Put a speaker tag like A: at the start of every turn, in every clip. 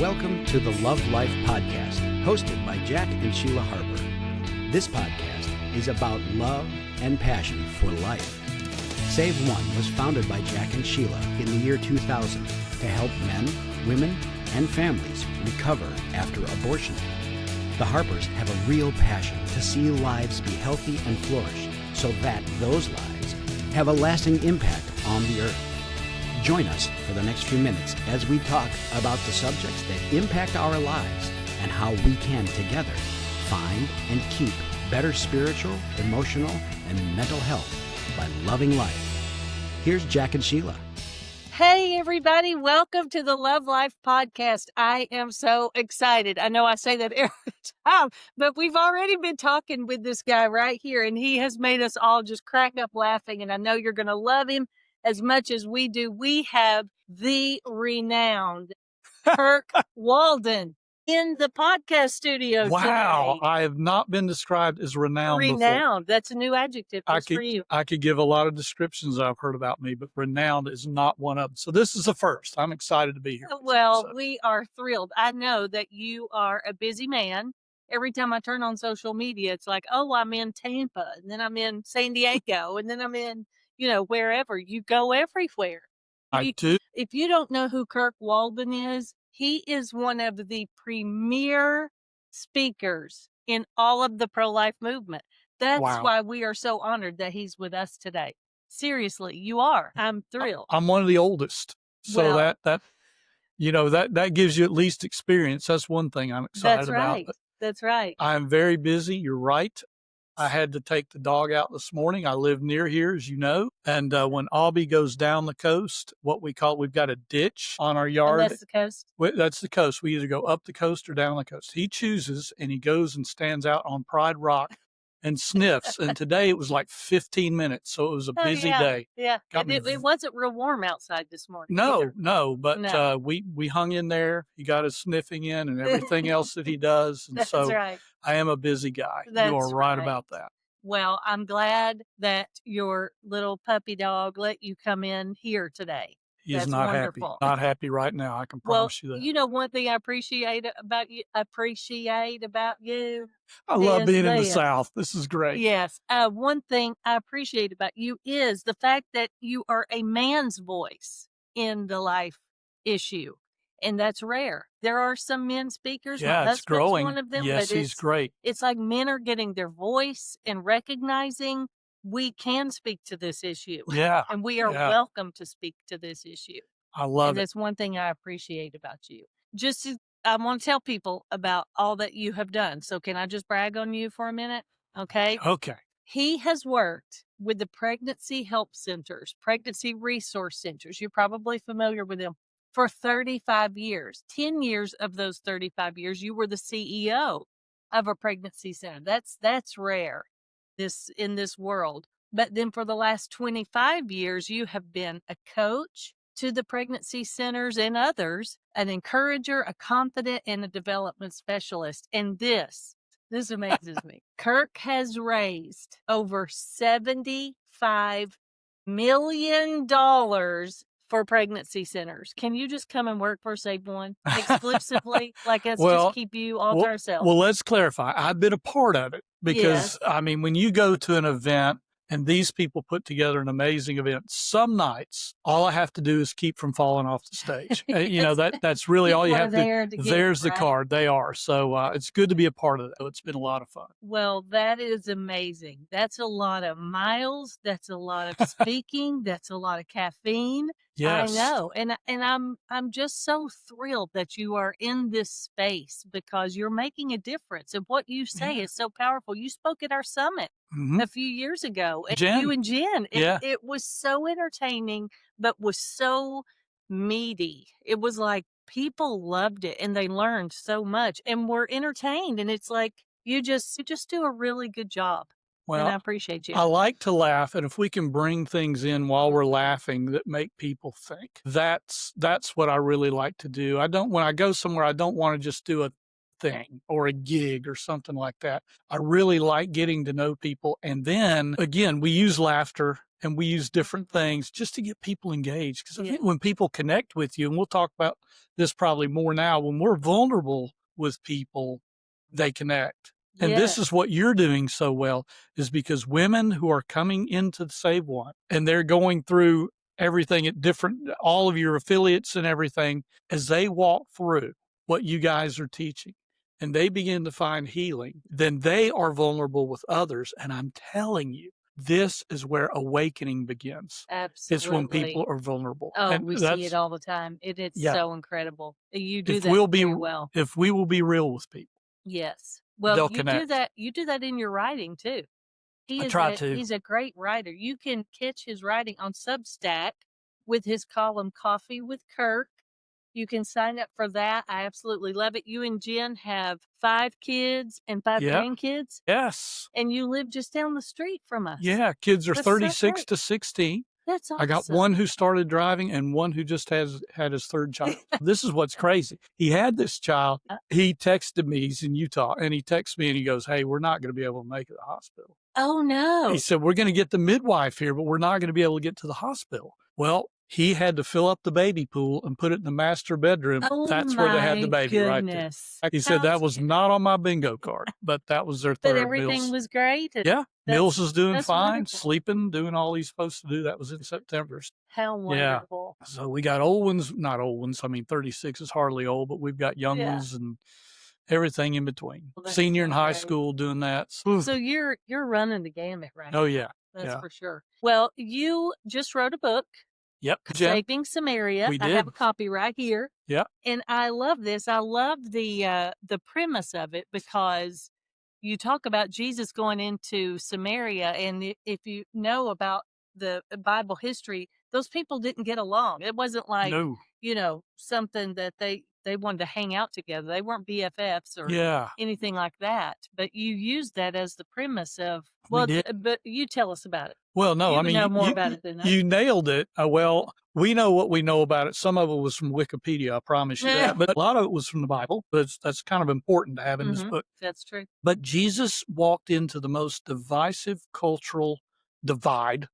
A: Welcome to the Love Life Podcast, hosted by Jack and Sheila Harper. This podcast is about love and passion for life. Save One was founded by Jack and Sheila in the year 2000 to help men, women, and families recover after abortion. The Harpers have a real passion to see lives be healthy and flourish so that those lives have a lasting impact on the earth. Join us for the next few minutes as we talk about the subjects that impact our lives and how we can together find and keep better spiritual, emotional, and mental health by loving life. Here's Jack and Sheila.
B: Hey, everybody. Welcome to the Love Life Podcast. I am so excited. I know I say that every time, but we've already been talking with this guy right here, and he has made us all just crack up laughing, and I know you're going to love him as much as we do. We have the renowned Kirk Walden in the podcast studio
C: Wow,
B: today.
C: I have not been described as renowned before.
B: Renowned. That's a new adjective just for you.
C: I could give a lot of descriptions I've heard about me, but renowned is not one of them. So this is the first. I'm excited to be here.
B: Well, we are thrilled. I know that you are a busy man. Every time I turn on social media, it's like, oh, I'm in Tampa, and then I'm in San Diego, and then I'm in, wherever. You go everywhere.
C: I do.
B: If you don't know who Kirk Walden is, he is one of the premier speakers in all of the pro-life movement. That's why we are so honored that he's with us today. Seriously, you are. I'm thrilled.
C: I'm one of the oldest. So that gives you at least experience. That's one thing I'm excited about.
B: That's right.
C: I'm very busy. You're right. I had to take the dog out this morning. I live near here, as you know. And when Aubie goes down the coast, we've got a ditch on our yard.
B: And that's the coast?
C: That's the coast. We either go up the coast or down the coast. He chooses, and he goes and stands out on Pride Rock and sniffs. And today it was like 15 minutes, so it was a busy day.
B: Yeah, it wasn't real warm outside this morning.
C: But we hung in there. He got his sniffing in and everything else that he does. And
B: That's right.
C: I am a busy guy.
B: That's
C: you are right about that.
B: Well, I'm glad that your little puppy dog let you come in here today.
C: He's not wonderful. Not happy right now. I can promise you that.
B: You know, one thing I appreciate about you. I
C: love being in the South. This is great.
B: Yes. One thing I appreciate about you is the fact that you are a man's voice in the life issue. And that's rare. There are some men speakers.
C: Yeah, it's growing.
B: One of them.
C: Yes,
B: but
C: he's great.
B: It's like men are getting their voice and recognizing we can speak to this issue.
C: Yeah.
B: And we are welcome to speak to this issue.
C: I love it.
B: That's one thing I appreciate about you. I want to tell people about all that you have done. So can I just brag on you for a minute? Okay.
C: Okay.
B: He has worked with the pregnancy help centers, pregnancy resource centers. You're probably familiar with them. For 35 years, 10 years of those 35 years, you were the CEO of a pregnancy center. That's rare in this world. But then for the last 25 years, you have been a coach to the pregnancy centers and others, an encourager, a confidant, and a development specialist. And this amazes me. Kirk has raised over $75 million for pregnancy centers. Can you just come and work for Save One exclusively? Just keep you all to ourselves.
C: Well, let's clarify. I've been a part of it because, when you go to an event and these people put together an amazing event, some nights, all I have to do is keep from falling off the stage. That's really all you have to do. There's the card. They are. So it's good to be a part of that. It's been a lot of fun.
B: Well, that is amazing. That's a lot of miles. That's a lot of speaking. That's a lot of caffeine.
C: Yes.
B: I know. And I'm just so thrilled that you are in this space because you're making a difference. And what you say is so powerful. You spoke at our summit a few years ago. And you and Jen. It was so entertaining, but was so meaty. It was like people loved it and they learned so much and were entertained. And it's like you just do a really good job.
C: Well,
B: and I appreciate you.
C: I like to laugh, and if we can bring things in while we're laughing that make people think, that's what I really like to do. When I go somewhere, I don't want to just do a thing or a gig or something like that. I really like getting to know people. And then again, we use laughter and we use different things just to get people engaged. Because I
B: Yeah.
C: think when people connect with you, and we'll talk about this probably more now, when we're vulnerable with people, they connect. And this is
B: Yes.
C: what you're doing so well, is because women who are coming into the Save One and they're going through everything at different, all of your affiliates and everything, as they walk through what you guys are teaching and they begin to find healing, then they are vulnerable with others. And I'm telling you, this is where awakening begins.
B: Absolutely.
C: It's when people are vulnerable.
B: Oh,
C: and
B: we see it all the time. It's
C: yeah.
B: so incredible. You do
C: If
B: that
C: we'll
B: very
C: be,
B: well.
C: if we will be real with people,
B: Yes. Well,
C: they'll
B: you
C: connect.
B: do that. You do that in your writing too.
C: I try to.
B: He's a great writer. You can catch his writing on Substack with his column Coffee with Kirk. You can sign up for that. I absolutely love it. You and Jen have 5 kids and 5
C: Yep.
B: grandkids,
C: Yes.
B: and you live just down the street from us.
C: Yeah. Kids are
B: That's so
C: 36
B: great.
C: to 16.
B: That's awesome.
C: I got one who started driving and one who just had his 3rd child. This is what's crazy. He had this child. He texted me. He's in Utah, and he texts me and he goes, "Hey, we're not going to be able to make it to the hospital."
B: Oh, no.
C: He said, "We're going to get the midwife here, but we're not going to be able to get to the hospital." Well, he had to fill up the baby pool and put it in the master bedroom.
B: Oh,
C: That's where they had the baby
B: goodness.
C: right there. He said that was not on my bingo card, but that was their 3rd.
B: But everything
C: Mills.
B: was great.
C: Yeah. Mills is doing
B: that's
C: fine,
B: wonderful.
C: sleeping, doing all he's supposed to do. That was in September.
B: How wonderful.
C: Yeah. So we got old ones, not old ones. I mean, 36 is hardly old, but we've got young ones and everything in between.
B: Well, that's
C: Senior in
B: so
C: high
B: great.
C: school doing that.
B: So you're running the gamut right
C: Oh,
B: now.
C: yeah.
B: That's
C: Yeah.
B: for sure. Well, you just wrote a book,
C: Yep. Jen,
B: Saving Samaria.
C: we
B: I have
C: did.
B: a copy right here.
C: Yep.
B: And I love this. I love the premise of it because you talk about Jesus going into Samaria, and if you know about the Bible history, those people didn't get along. It wasn't like,
C: No.
B: something that they wanted to hang out together. They weren't BFFs or
C: Yeah.
B: anything like that. But you used that as the premise of,
C: We
B: well,
C: did.
B: but you tell us about it.
C: Well, no,
B: You
C: I
B: would
C: mean,
B: know more about it than I.
C: you nailed it. Well, we know what we know about it. Some of it was from Wikipedia, I promise you that. But a lot of it was from the Bible. But that's kind of important to have in this book.
B: That's true.
C: But Jesus walked into the most divisive cultural divide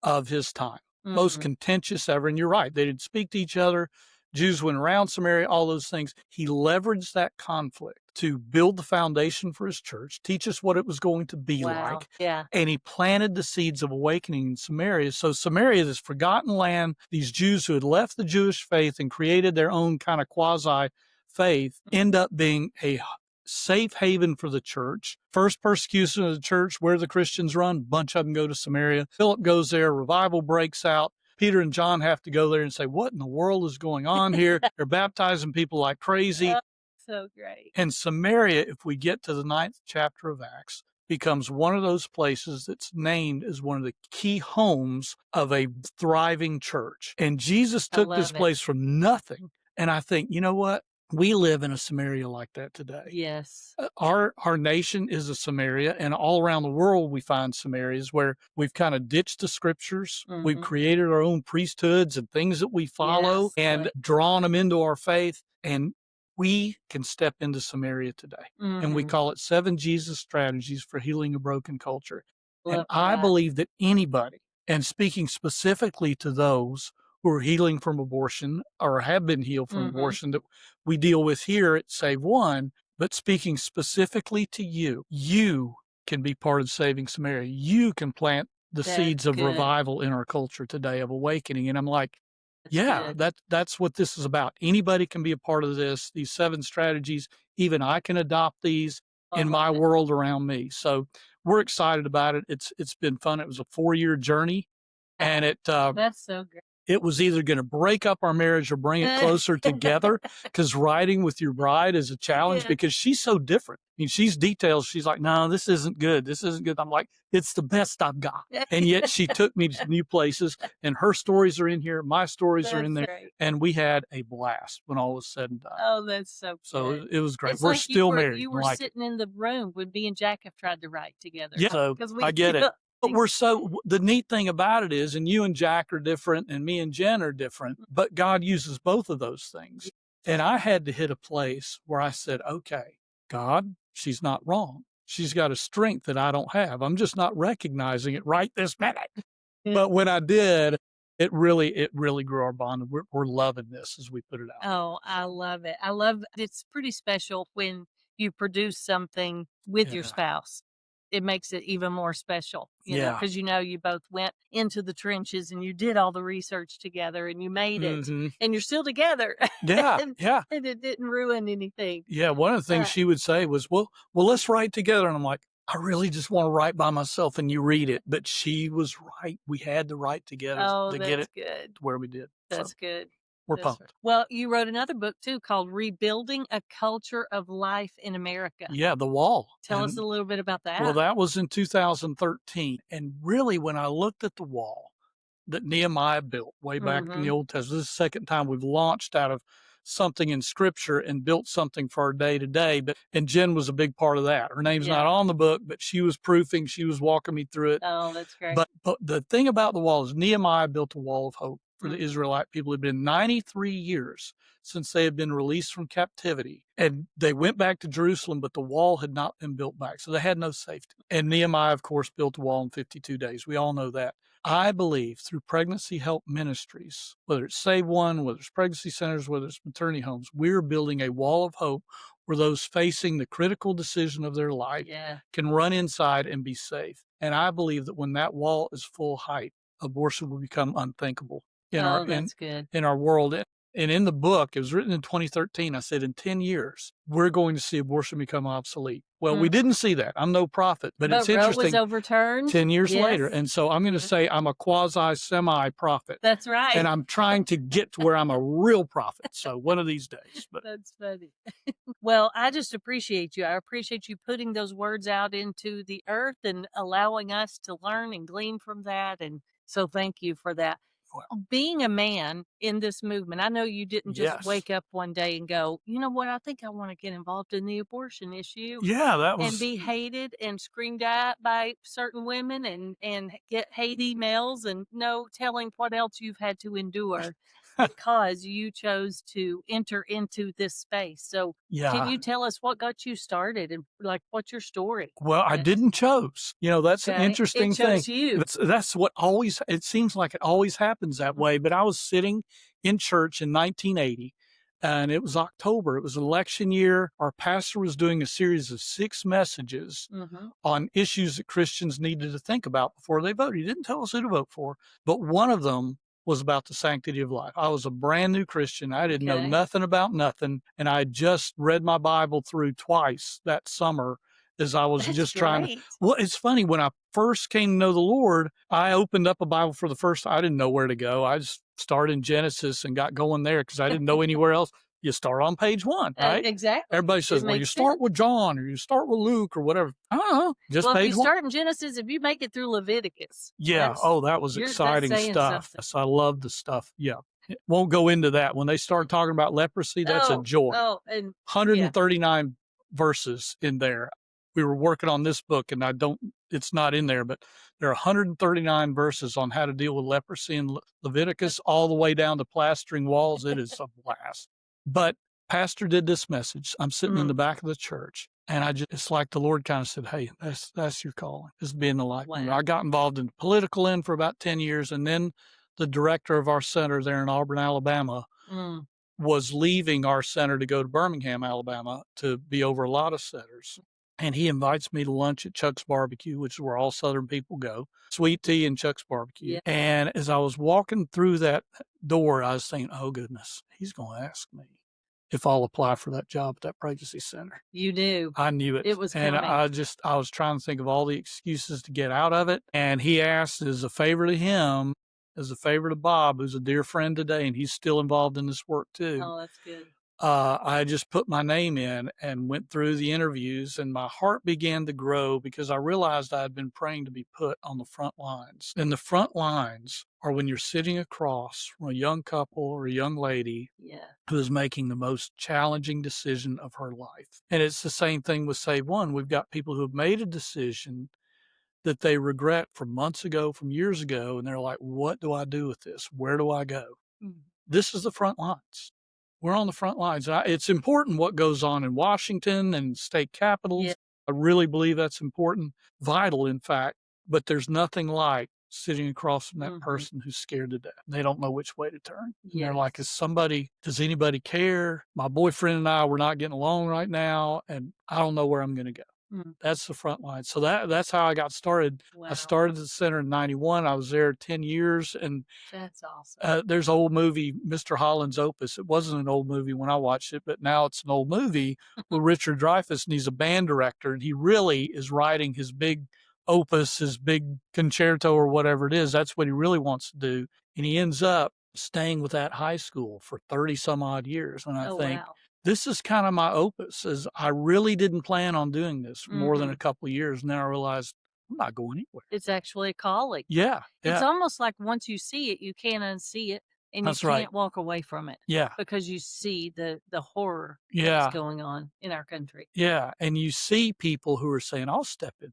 C: of his time, most contentious ever. And you're right, they didn't speak to each other. Jews went around Samaria, all those things. He leveraged that conflict to build the foundation for his church, teach us what it was going to be like.
B: Yeah.
C: And he planted the seeds of awakening in Samaria. So Samaria, this forgotten land, these Jews who had left the Jewish faith and created their own kind of quasi faith, end up being a safe haven for the church. First persecution of the church, where the Christians run, a bunch of them go to Samaria. Philip goes there, revival breaks out. Peter and John have to go there and say, what in the world is going on here? They're baptizing people like crazy.
B: So great.
C: And Samaria, if we get to the 9th chapter of Acts, becomes one of those places that's named as one of the key homes of a thriving church. And Jesus took this place from nothing. And I think, you know what? We live in a Samaria like that today.
B: Yes.
C: Our nation is a Samaria, and all around the world we find Samarias where we've kind of ditched the scriptures. We've created our own priesthoods and things that we follow and drawn them into our faith. And we can step into Samaria today. And we call it 7 Jesus strategies for healing a broken culture. And I believe that anybody, and speaking specifically to those who are healing from abortion or have been healed from abortion that we deal with here at Save One, but speaking specifically to you, you can be part of Saving Samaria. You can plant the seeds of revival in our culture today, of awakening. And I'm like, that's what this is about. Anybody can be a part of this, these 7 strategies. Even I can adopt these in my world around me. So we're excited about it. It's been fun. It was a 4-year journey. And
B: that's so great.
C: It was either going to break up our marriage or bring it closer together, because writing with your bride is a challenge because she's so different. I mean, she's detailed. She's like, no, this isn't good. This isn't good. I'm like, it's the best I've got. And yet she took me to new places, and her stories are in here. My stories are in there.
B: Right.
C: And we had a blast when all was said and done.
B: Oh, that's so good.
C: So it was great.
B: It's
C: We're
B: like
C: still married.
B: You were sitting in the room when me and Jack have tried to write together.
C: Yeah, so I get it. But the neat thing about it is, and you and Jack are different and me and Jen are different, but God uses both of those things. And I had to hit a place where I said, okay, God, she's not wrong. She's got a strength that I don't have. I'm just not recognizing it right this minute. But when I did, it really grew our bond. We're loving this as we put it out.
B: Oh, I love it. I love it's pretty special when you produce something with your
C: Yeah.
B: spouse. It makes it even more special,
C: Yeah.
B: because you both went into the trenches and you did all the research together and you made it
C: Mhm.
B: and you're still together.
C: Yeah,
B: and,
C: yeah.
B: and it didn't ruin anything.
C: Yeah, one of the things
B: Uh,
C: she would say was, well, let's write together. And I'm like, I really just want to write by myself and you read it. But she was right. We had to write together
B: Oh,
C: to get
B: that's
C: it
B: good.
C: to where we did.
B: That's
C: So
B: good.
C: we're
B: That's
C: pumped.
B: Well, you wrote another book too called Rebuilding a Culture of Life in America.
C: Yeah, The Wall.
B: Tell us a little bit about that.
C: Well, that was in 2013. And really, when I looked at the wall that Nehemiah built way back in the Old Testament, this is the second time we've launched out of something in Scripture and built something for our day to day. And Jen was a big part of that. Her name's not on the book, but she was proofing, she was walking me through it.
B: Oh, that's great.
C: But the thing about the wall is Nehemiah built a wall of hope for the Israelite people. It had been 93 years since they had been released from captivity. And they went back to Jerusalem, but the wall had not been built back. So they had no safety. And Nehemiah, of course, built the wall in 52 days. We all know that. I believe through pregnancy help ministries, whether it's Save One, whether it's pregnancy centers, whether it's maternity homes, we're building a wall of hope where those facing the critical decision of their life can run inside and be safe. And I believe that when that wall is full height, abortion will become unthinkable in our world. And in the book, it was written in 2013, I said, in 10 years, we're going to see abortion become obsolete. Well, we didn't see that. I'm no prophet, but it's interesting.
B: Roe was overturned
C: 10 years later. And so I'm going to say I'm a quasi-semi-prophet.
B: That's right.
C: And I'm trying to get to where I'm a real prophet. So one of these days. But
B: That's funny. Well, I just appreciate you. I appreciate you putting those words out into the earth and allowing us to learn and glean from that. And so thank you for that. Being a man in this movement, I know you didn't just wake up one day and go, you know what, I think I want to get involved in the abortion issue.
C: Yeah, that was.
B: And be hated and screamed at by certain women and get hate emails and no telling what else you've had to endure because you chose to enter into this space. So can you tell us what got you started and what's your story?
C: Well, I didn't chose. That's an interesting thing.
B: It chose you.
C: That's what always, it seems like it always happens that way. But I was sitting in church in 1980 and it was October. It was election year. Our pastor was doing a series of 6 messages on issues that Christians needed to think about before they voted. He didn't tell us who to vote for, but one of them was about the sanctity of life. I was a brand new Christian. I didn't know nothing about nothing. And I just read my Bible through twice that summer as I was trying to. Well, it's funny. When I first came to know the Lord, I opened up a Bible for the first time. I didn't know where to go. I just started in Genesis and got going there because I didn't know anywhere else. You start on page 1, right?
B: Exactly.
C: Everybody says, well, you start with John or you start with Luke or whatever. I don't know. Just
B: well,
C: page
B: if you
C: 1.
B: start in Genesis, if you make it through Leviticus.
C: Yeah. Oh, that was exciting stuff. Yes, I love the stuff. Yeah. Won't go into that. When they start talking about leprosy, that's a joy.
B: And
C: 139 verses in there. We were working on this book and it's not in there, but there are 139 verses on how to deal with leprosy in Leviticus all the way down to plastering walls. It is a blast. But pastor did this message. I'm sitting in the back of the church and it's like the Lord kind of said, hey, that's your calling. This is being the light. Wow. I got involved in the political end for about 10 years. And then the director of our center there in Auburn, Alabama, was leaving our center to go to Birmingham, Alabama to be over a lot of centers. And he invites me to lunch at Chuck's Barbecue, which is where all Southern people go. Sweet tea and Chuck's Barbecue. Yeah. And as I was walking through that door, I was thinking, oh, goodness, he's going to ask me if I'll apply for that job at that pregnancy center.
B: You knew.
C: I knew it.
B: It was
C: and
B: coming.
C: I was trying to think of all the excuses to get out of it. And he asked as a favor to him, as a favor to Bob, who's a dear friend today, and he's still involved in this work too.
B: Oh, that's good.
C: I just put my name in and went through the interviews, and my heart began to grow because I realized I had been praying to be put on the front lines. And the front lines are when you're sitting across from a young couple or a young lady who is making the most challenging decision of her life. And it's the same thing with Save One. We've got people who have made a decision that they regret from months ago, from years ago, and they're like, what do I do with this? Where do I go? This is the front lines. We're on the front lines. It's important what goes on in Washington and state capitals. I really believe that's important, vital, in fact, but there's nothing like sitting across from that
B: Mhm.
C: person who's scared to death. They don't know which way to turn. And they're like,
B: Yes.
C: does anybody care? My boyfriend and I, we're not getting along right now, and I don't know where I'm going to go.
B: Mm.
C: That's the front line. So that's how I got started. I
B: Wow.
C: started at the center in 91. I was there 10 years. And
B: That's awesome.
C: there's an old movie, Mr. Holland's Opus. It wasn't an old movie when I watched it, but now it's an old movie with Richard Dreyfuss, and he's a band director, and he really is writing his big opus, his big concerto or whatever it is. That's what he really wants to do. And he ends up staying with that high school for 30 some odd years. And I think,
B: wow.
C: this is kind of my opus, is I really didn't plan on doing this for more than a couple of years. And then I realized I'm not going anywhere.
B: It's actually a calling.
C: Yeah.
B: It's almost like once you see it, you can't unsee it, and
C: That's
B: you
C: right.
B: can't walk away from it
C: Yeah.
B: because you see the horror
C: Yeah.
B: that's going on in our country.
C: Yeah. And you see people who are saying, I'll step in.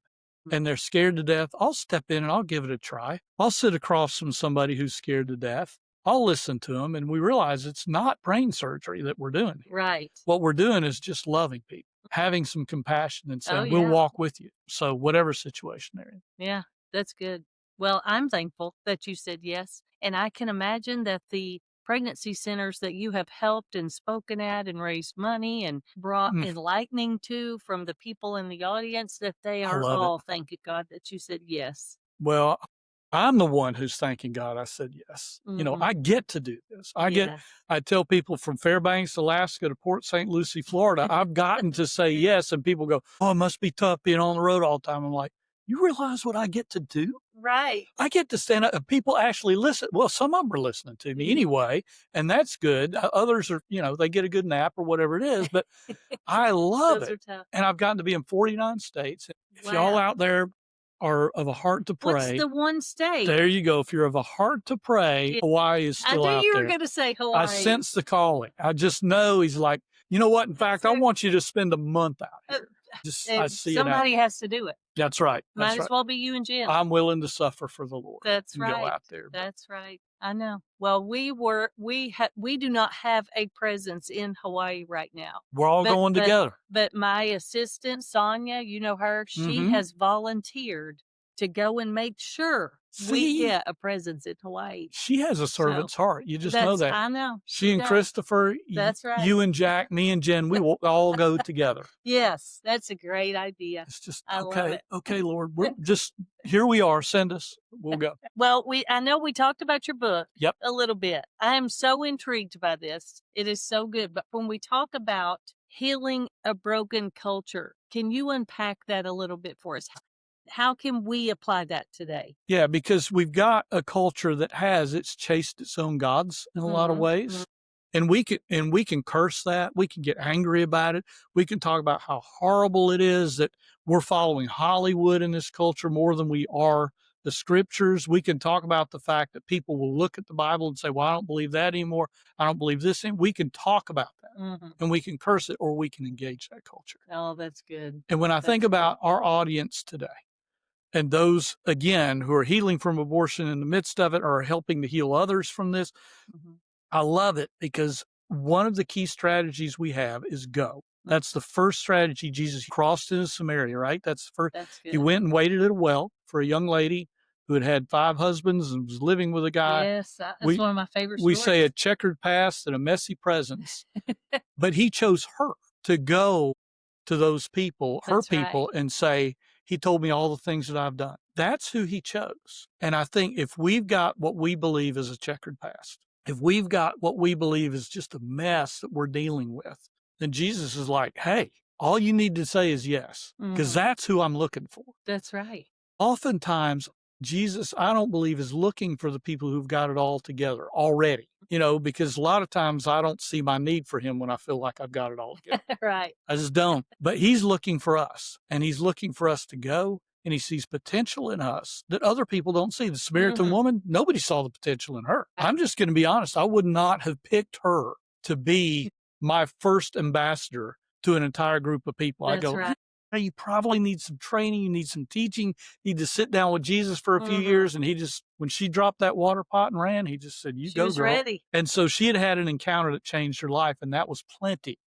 C: And they're scared to death. I'll step in and I'll give it a try. I'll sit across from somebody who's scared to death. I'll listen to them. And we realize it's not brain surgery that we're doing here.
B: Right.
C: What we're doing is just loving people, having some compassion and saying,
B: Oh,
C: we'll
B: yeah.
C: walk with you. So whatever situation they're in.
B: Yeah, that's good. Well, I'm thankful that you said yes. And I can imagine that the pregnancy centers that you have helped and spoken at and raised money and brought enlightening to from the people in the audience, that they
C: I
B: are
C: love it.
B: all thanking God that you said yes.
C: Well, I'm the one who's thanking God I said yes. You know, I get to do this. I tell people from Fairbanks, Alaska to Port St. Lucie, Florida, I've gotten to say yes. And people go, oh, it must be tough being on the road all the time. I'm like, you realize what I get to do?
B: Right.
C: I get to stand up and people actually listen. Well, some of them are listening to me anyway, and that's good. Others are, they get a good nap or whatever it is, but I love
B: Those
C: it.
B: are tough.
C: And I've gotten to be in 49 states. If y'all
B: Wow.
C: out there are of a heart to pray.
B: What's the one state?
C: There you go. If you're of a heart to pray, Hawaii is still out
B: I
C: there.
B: knew you were going to say Hawaii.
C: I sense the calling. I just know he's like, you know what? In fact, I want you to spend a month out here. I see
B: somebody has to do it.
C: That's right.
B: Might as well be you and Jim.
C: I'm willing to suffer for the Lord.
B: That's right.
C: Go out there.
B: That's right. I know. Well, we do not have a presence in Hawaii right now.
C: We're all going together.
B: But my assistant, Sonia, you know her, she has volunteered to go and make sure we get a presence in Hawaii.
C: She has a servant's heart. You just know that.
B: I know.
C: She and Christopher,
B: that's right.
C: You and Jack, me and Jen, we will all go together.
B: Yes, that's a great idea.
C: It's just,
B: I love it.
C: Okay, Lord, we're just, here we are, send us, we'll go.
B: Well, I know we talked about your book
C: a
B: little bit. I am so intrigued by this. It is so good. But when we talk about healing a broken culture, can you unpack that a little bit for us? How can we apply that today? Yeah, because we've got a culture that it's chased its own gods in a lot of ways. And we can curse that. We can get angry about it. We can talk about how horrible it is that we're following Hollywood in this culture more than we are the scriptures. We can talk about the fact that people will look at the Bible and say, well, I don't believe that anymore. I don't believe this anymore. We can talk about that and we can curse it, or we can engage that culture. Oh, that's good. And when I think about our audience today, and those, again, who are healing from abortion in the midst of it, or helping to heal others from this, I love it, because one of the key strategies we have is go. That's the first strategy. Jesus crossed into Samaria, right? That's the first. That's good. He went and waited at a well for a young lady who had 5 husbands and was living with a guy. Yes, that's one of my favorite stories. We say a checkered past and a messy presence. But he chose her to go to those people, her people, and say, he told me all the things that I've done. That's who he chose. And I think if we've got what we believe is a checkered past, if we've got what we believe is just a mess that we're dealing with, then Jesus is like, hey, all you need to say is yes, because that's who I'm looking for. That's right. Oftentimes, Jesus, I don't believe, is looking for the people who've got it all together already, because a lot of times I don't see my need for him when I feel like I've got it all together. Right. I just don't. But he's looking for us, and he's looking for us to go, and he sees potential in us that other people don't see. The Samaritan woman, nobody saw the potential in her. I'm just going to be honest. I would not have picked her to be my first ambassador to an entire group of people. That's right. Hey, you probably need some training. You need some teaching. You need to sit down with Jesus for a few years. And when she dropped that water pot and ran, he just said, you go, girl. She was ready. And so she had an encounter that changed her life. And that was plenty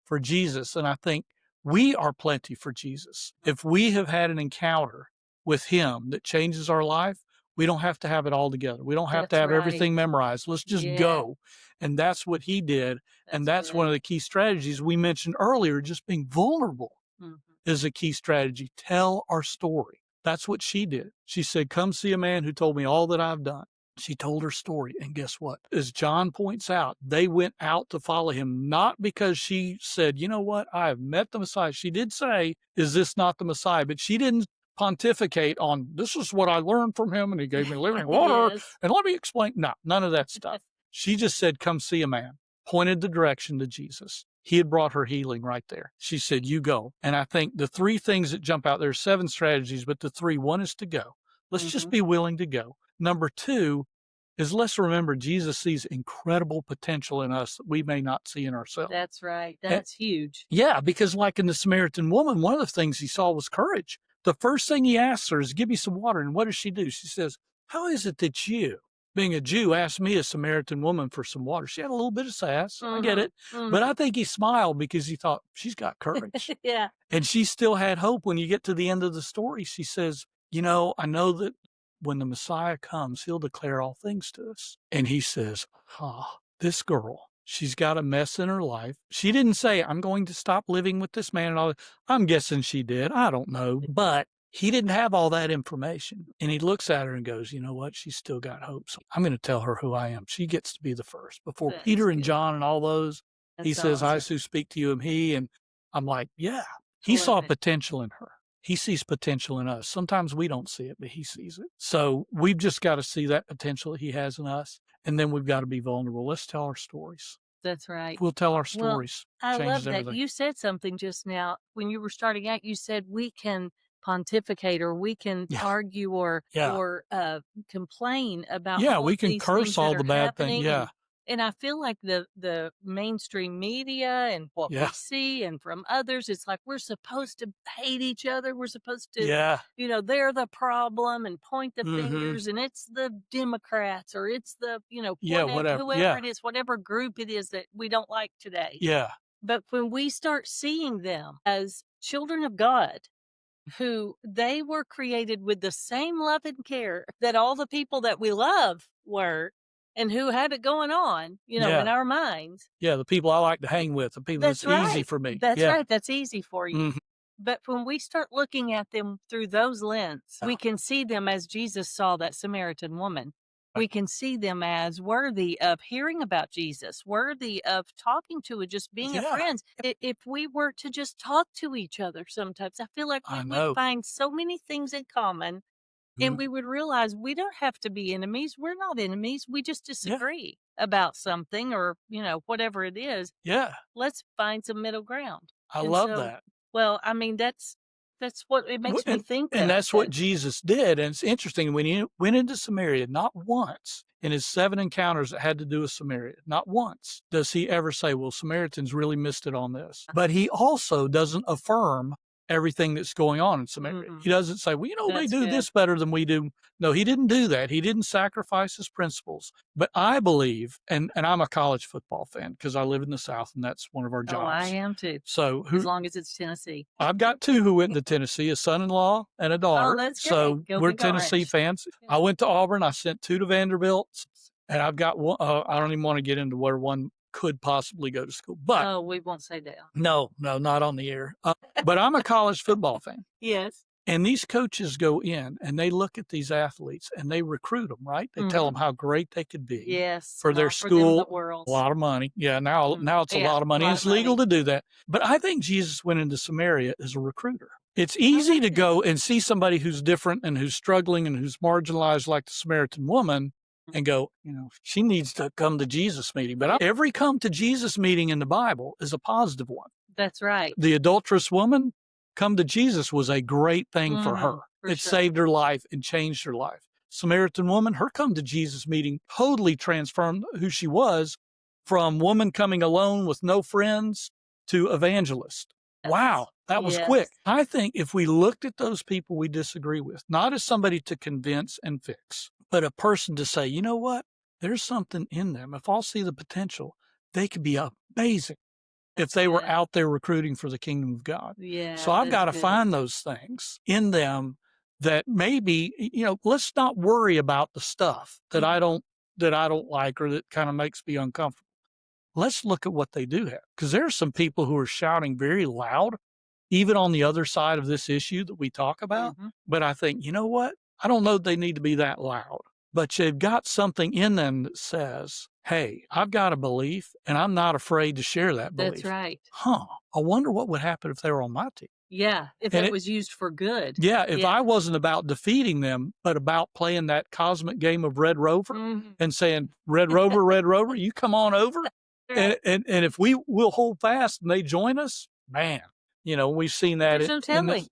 B: for Jesus. And I think we are plenty for Jesus. If we have had an encounter with him that changes our life,
C: We don't have to have it all together. We don't have to
B: That's
C: have
B: right.
C: everything memorized. Let's just
B: Yeah.
C: go. And that's what he did. And that's one of the key strategies we mentioned earlier. Just being vulnerable is a key strategy. Tell our story. That's what she did. She said, come see a man who told me all that I've done. She told her story. And guess what? As John points out, they went out to follow him, not because she said, you know what? I have met the Messiah. She did say, is this not the Messiah? But she didn't pontificate on, this is what I learned from him, and he gave me living water.
B: Yes.
C: And let me explain. No, none of that stuff. She just said, come see a man, pointed the direction to Jesus. He had brought her healing right there. She said, you go. And I think the three things that jump out, there's 7 strategies, but the 3, one is to go. Let's just be willing to go. Number 2 is let's remember Jesus sees incredible potential in us that we may not see in ourselves.
B: That's right. That's huge.
C: Yeah, because like in the Samaritan woman, one of the things he saw was courage. The first thing he asks her is, give me some water. And what does she do? She says, how is it that you, being a Jew, asked me, a Samaritan woman, for some water? She had a little bit of sass. I get it. But I think he smiled because he thought, she's got courage.
B: Yeah.
C: And she still had hope. When you get to the end of the story, she says, you know, I know that when the Messiah comes, he'll declare all things to us. And he says, this girl, she's got a mess in her life. She didn't say, I'm going to stop living with this man and all that. I'm guessing she did. I don't know. But he didn't have all that information. And he looks at her and goes, you know what? She's still got hope. So I'm going to tell her who I am. She gets to be the first. Before
B: That's
C: Peter and
B: good.
C: John and all those, he says, I who speak to you am he. And I'm like, yeah, he saw potential in her. He sees potential in us. Sometimes we don't see it, but he sees it. So we've just got to see that potential that he has in us. And then we've got to be vulnerable. Let's tell our stories.
B: That's right.
C: We'll tell our stories.
B: Well, I love that.
C: Everything.
B: You said something just now. When you were starting out, you said we can pontificate or we can argue or complain about all
C: we
B: of
C: can
B: these
C: curse
B: things
C: all
B: that
C: the
B: are
C: bad
B: happening.
C: things.
B: And I feel like the mainstream media and what we see and from others, it's like we're supposed to hate each other. We're supposed to, you know, they're the problem and point the fingers, and it's the Democrats or it's the, you know, whoever it is, whatever group it is that we don't like today.
C: Yeah.
B: But when we start seeing them as children of God, who they were created with the same love and care that all the people that we love were, and who have it going on, you know, in our minds.
C: Yeah, the people I like to hang with, the people that's easy for me.
B: That's right. That's easy for you. But when we start looking at them through those lenses, we can see them as Jesus saw that Samaritan woman. We can see them as worthy of hearing about Jesus, worthy of talking to and just being a friend. If we were to just talk to each other sometimes, I feel like we would find so many things in common. And we would realize we don't have to be enemies. We're not enemies. We just disagree about something or, you know, whatever it is.
C: Yeah.
B: Let's find some middle ground.
C: I love that.
B: Well, I mean, that's what it makes me think.
C: And that's what Jesus did. And it's interesting, when he went into Samaria, not once in his 7 encounters that had to do with Samaria, not once does he ever say, well, Samaritans really missed it on this. But he also doesn't affirm everything that's going on in Samaria. He doesn't say, well, you know, they do this better than we do. No, he didn't do that. He didn't sacrifice his principles. But I believe, and I'm a college football fan because I live in the South and that's one of our jobs.
B: Oh, I am too.
C: So
B: as long as it's Tennessee.
C: I've got 2 who went to Tennessee, a son-in-law and a daughter.
B: Oh, that's great.
C: So
B: Go
C: we're
B: Big
C: Tennessee
B: Orange.
C: fans. I went to Auburn. I sent 2 to Vanderbilt. And I've got one, I don't even want to get into where one could possibly go to school. But
B: oh, we won't say that.
C: No, not on the air. But I'm a college football fan.
B: Yes.
C: And these coaches go in and they look at these athletes and they recruit them, right? They tell them how great they could be.
B: Yes.
C: For their school.
B: The
C: a lot of money. Yeah, now it's a lot of money. It's legal to do that. But I think Jesus went into Samaria as a recruiter. It's easy to go and see somebody who's different and who's struggling and who's marginalized, like the Samaritan woman, and go, you know, she needs to come to Jesus meeting. But every come to Jesus meeting in the Bible is a positive one.
B: That's right.
C: The adulterous woman, come to Jesus was a great thing for her. It saved her life and changed her life. Samaritan woman, her come to Jesus meeting totally transformed who she was, from woman coming alone with no friends to evangelist. Wow, that was quick. I think if we looked at those people we disagree with, not as somebody to convince and fix, but a person to say, you know what, there's something in them. If I'll see the potential, they could be amazing if they were out there recruiting for the kingdom of God.
B: Yeah.
C: So I've got to find those things in them that maybe, let's not worry about the stuff that I don't like or that kind of makes me uncomfortable. Let's look at what they do have. Because there's some people who are shouting very loud, even on the other side of this issue that we talk about. But I think, you know what? I don't know that they need to be that loud, but they've got something in them that says, hey, I've got a belief and I'm not afraid to share that belief.
B: That's right.
C: I wonder what would happen if they were on my team.
B: Yeah, if it was used for good.
C: Yeah, if I wasn't about defeating them, but about playing that cosmic game of Red Rover and saying, Red Rover, you come on over. Right. And if we'll hold fast and they join us, man, we've seen that.
B: There's no telling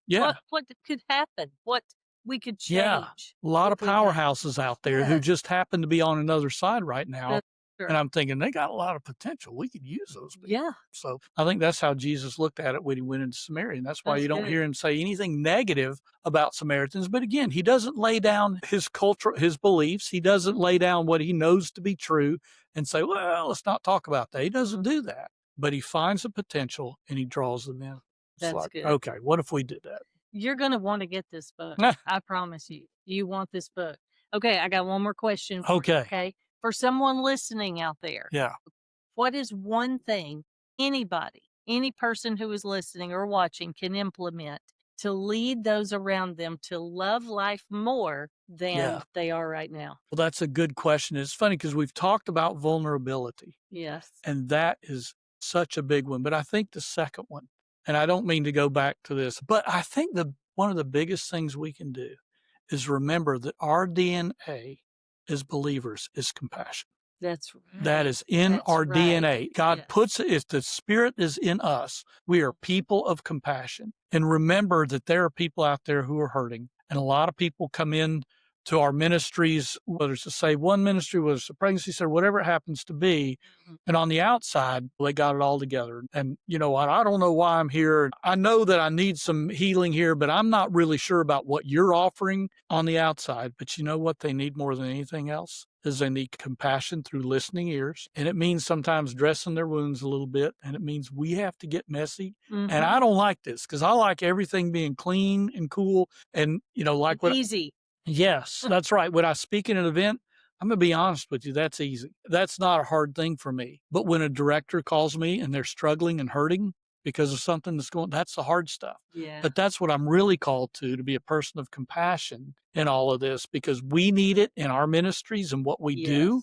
B: what could happen, what we could change.
C: Yeah, a lot of powerhouses out there who just happen to be on another side right now.
B: That's true.
C: And I'm thinking they got a lot of potential. We could use those people.
B: Yeah.
C: So I think that's how Jesus looked at it when he went into Samaria. And that's why you don't hear him say anything negative about Samaritans. But again, he doesn't lay down his culture, his beliefs. He doesn't lay down what he knows to be true and say, well, let's not talk about that. He doesn't do that. But he finds the potential and he draws them in.
B: That's good.
C: Okay, what if we did that?
B: You're going to want to get this book. I promise you. You want this book. Okay, I got one more question for you, okay? For someone listening out there.
C: Yeah.
B: What is one thing any person who is listening or watching can implement to lead those around them to love life more than they are right now?
C: Well, that's a good question. It's funny because we've talked about vulnerability.
B: Yes.
C: And that is such a big one. But I think the second one, and I don't mean to go back to this, but I think one of the biggest things we can do is remember that our DNA as believers is compassion.
B: That's right.
C: That is in our DNA. God puts it, if the Spirit is in us, we are people of compassion. And remember that there are people out there who are hurting. And a lot of people come in to our ministries, whether it's to Save One ministry, whether it's a pregnancy center, whatever it happens to be. And on the outside, they got it all together. And you know what? I don't know why I'm here. I know that I need some healing here, but I'm not really sure about what you're offering on the outside. But you know what they need more than anything else? Is they need compassion through listening ears. And it means sometimes dressing their wounds a little bit. And it means we have to get messy. And I don't like this because I like everything being clean and cool and, like what
B: easy.
C: Yes, that's right. When I speak in an event, I'm going to be honest with you, that's easy. That's not a hard thing for me. But when a director calls me and they're struggling and hurting because of something that's the hard stuff.
B: Yeah.
C: But that's what I'm really called to be a person of compassion in all of this because we need it in our ministries and what we do.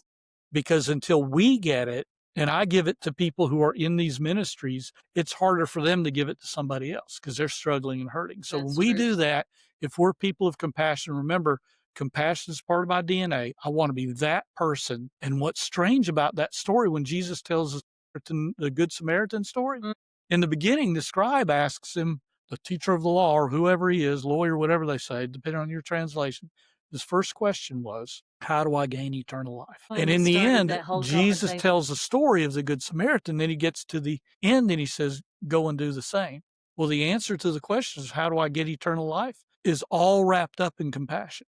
C: Because until we get it, and I give it to people who are in these ministries, it's harder for them to give it to somebody else because they're struggling and hurting. So when we do that, if we're people of compassion, remember, compassion is part of my DNA. I want to be that person. And what's strange about that story, when Jesus tells us the Good Samaritan story, in the beginning, the scribe asks him, the teacher of the law or whoever he is, lawyer, whatever they say, depending on your translation, his first question was, how do I gain eternal life? And in the end, Jesus tells the story of the Good Samaritan. Then he gets to the end and he says, go and do the same. Well, the answer to the question is, how do I get eternal life? Is all wrapped up in compassion.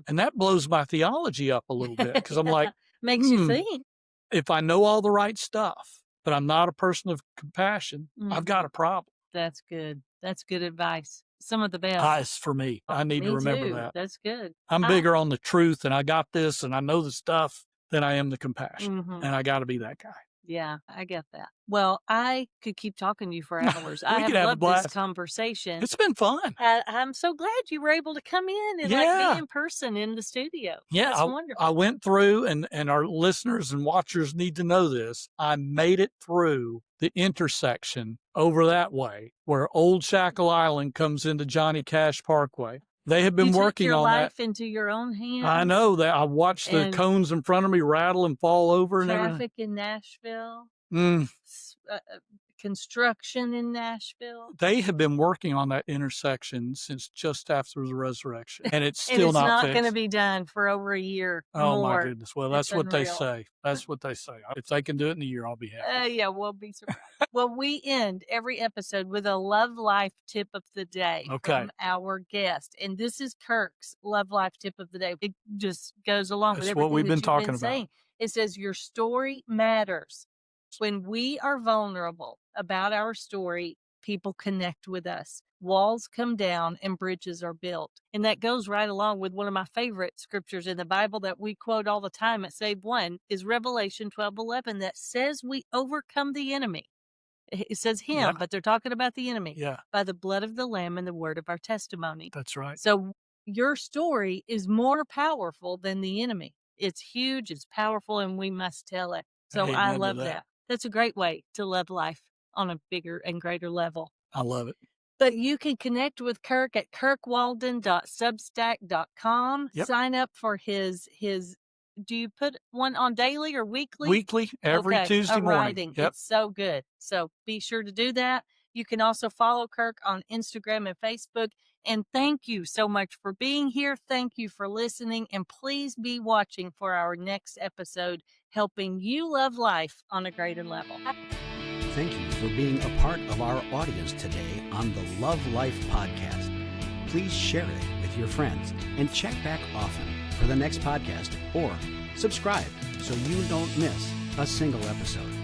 C: And that blows my theology up a little bit because I'm like,
B: makes you think.
C: If I know all the right stuff, but I'm not a person of compassion, I've got a problem.
B: That's good. That's good advice. Some of the best.
C: It's for me. I need to remember that.
B: That's good.
C: I'm bigger on the truth and I got this and I know the stuff than I am the compassion. And I got to be that guy.
B: Yeah, I get that. Well, I could keep talking to you for hours. I have loved this conversation.
C: It's been fun.
B: I'm so glad you were able to come in and be in person in the studio.
C: Yeah,
B: that's wonderful.
C: I went through, and our listeners and watchers need to know this. I made it through the intersection over that way where Old Shackle Island comes into Johnny Cash Parkway. They have been working on that.
B: You took your life into your own hands.
C: I know that. I watched the cones in front of me rattle and fall over and everything.
B: Traffic in Nashville. Construction in Nashville.
C: They have been working on that intersection since just after the resurrection, and it's still not fixed.
B: Going to be done for over a year.
C: Oh my goodness! Well, that's what they say. That's what they say. If they can do it in a year, I'll be happy.
B: Yeah, we'll be surprised. Well, we end every episode with a Love Life tip of the day from our guest, and this is Kirk's Love Life tip of the day. It just goes along with everything
C: what we've been talking about.
B: Saying. It says your story matters. When we are vulnerable about our story, people connect with us. Walls come down and bridges are built. And that goes right along with one of my favorite scriptures in the Bible that we quote all the time at Save One is Revelation 12:11 that says we overcome the enemy. It says him, but they're talking about the enemy.
C: Yeah.
B: By the blood of the Lamb and the word of our testimony.
C: That's right.
B: So your story is more powerful than the enemy. It's huge, it's powerful, and we must tell it. So
C: Amen
B: I
C: to
B: love
C: that.
B: that. That's a great way to love life on a bigger and greater level.
C: I love it.
B: But you can connect with Kirk at kirkwalden.substack.com.
C: Yep.
B: Sign up for his, do you put one on daily or weekly?
C: Weekly, every Tuesday morning.
B: Writing.
C: Yep.
B: It's so good. So be sure to do that. You can also follow Kirk on Instagram and Facebook. And thank you so much for being here. Thank you for listening. And please be watching for our next episode, helping you love life on a greater level.
A: Thank you for being a part of our audience today on the Love Life podcast. Please share it with your friends and check back often for the next podcast or subscribe so you don't miss a single episode.